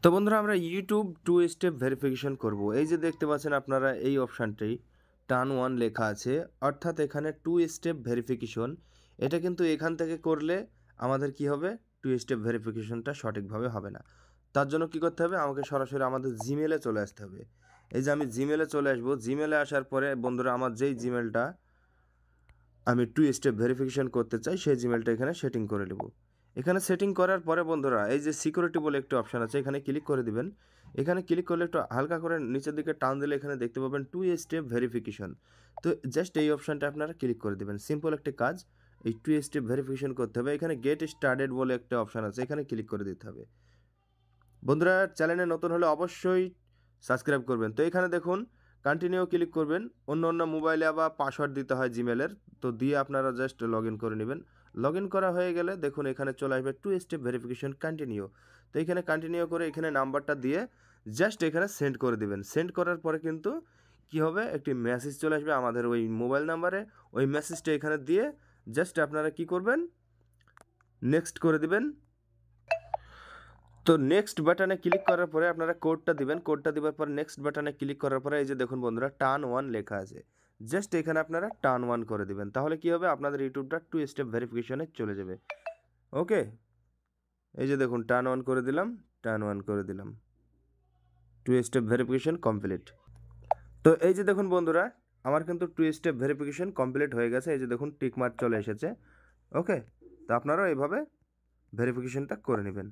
তো বন্ধুরা আমরা ইউটিউব টু স্টেপ ভেরিফিকেশন করব। এই যে দেখতে পাচ্ছেন আপনারা এই অপশানটি টার্ন 1 লেখা আছে, অর্থাৎ এখানে টু স্টেপ ভেরিফিকেশন। এটা কিন্তু এখান থেকে করলে আমাদের কি হবে, টু স্টেপ ভেরিফিকেশনটা সঠিকভাবে হবে না। তার জন্য কি করতে হবে, আমাকে সরাসরি আমাদের জিমেলে চলে আসতে হবে। এই যে আমি জিমেলে চলে আসবো, জিমেলে আসার পরে বন্ধুরা আমার যেই জিমেলটা আমি টু স্টেপ ভেরিফিকেশন করতে চাই সেই জিমেলটা এখানে সেটিং করে নেব। এখানে সেটিং করার পরে বন্ধুরা এই যে সিকিউরিটি বলে একটা অপশান আছে, এখানে ক্লিক করে দিবেন। এখানে ক্লিক করলে একটু হালকা করে নিচের দিকে টান দিলে এখানে দেখতে পাবেন টু স্টেপ ভেরিফিকেশন। তো জাস্ট এই অপশানটা আপনারা ক্লিক করে দেবেন। সিম্পল একটি কাজ, এই টু স্টেপ ভেরিফিকেশন করতে হবে। এখানে গেট স্টার্টেড বলে একটা অপশান আছে, এখানে ক্লিক করে দিতে হবে। বন্ধুরা চ্যানেলে নতুন হলে অবশ্যই সাবস্ক্রাইব করবেন। তো এখানে দেখুন কন্টিনিউ ক্লিক করবেন। অন্য মোবাইলে আবার পাসওয়ার্ড দিতে হয় জিমেলের, তো দিয়ে আপনারা জাস্ট লগ ইন করে নেবেন। লগ ইন করা হয়ে গেলে দেখুন এখানে চলে আসবে টু স্টেপ ভেরিফিকেশন কন্টিনিউ। তো এখানে কন্টিনিউ করে এখানে নাম্বারটা দিয়ে জাস্ট এখানে সেন্ড করে দিবেন। সেন্ড করার পরে কিন্তু কি হবে, একটি মেসেজ চলে আসবে আমাদের ওই মোবাইল নাম্বারে। ওই মেসেজটা এখানে দিয়ে জাস্ট আপনারা কি করবেন, নেক্সট করে দিবেন। তো নেক্সট বাটনে ক্লিক করার পরে আপনারা কোডটা দিবেন। কোডটা দেওয়ার পর নেক্সট বাটনে ক্লিক করার পরে এই যে দেখুন বন্ধুরা টার্ন 1 লেখা আছে, জাস্ট এখানে আপনারা টার্ন 1 করে দিবেন। তাহলে কি হবে, আপনাদের ইউটিউবটা টু স্টেপ ভেরিফিকেশনে চলে যাবে। ওকে, এই যে দেখুন টার্ন 1 করে দিলাম, টার্ন 1 করে দিলাম, টু স্টেপ ভেরিফিকেশন কমপ্লিট। তো এই যে দেখুন বন্ধুরা আমার কিন্তু টু স্টেপ ভেরিফিকেশন কমপ্লিট হয়ে গেছে। এই যে দেখুন টিক মার্ক চলে এসেছে। ওকে, তো আপনারাও এইভাবে ভেরিফিকেশনটা করে নেবেন।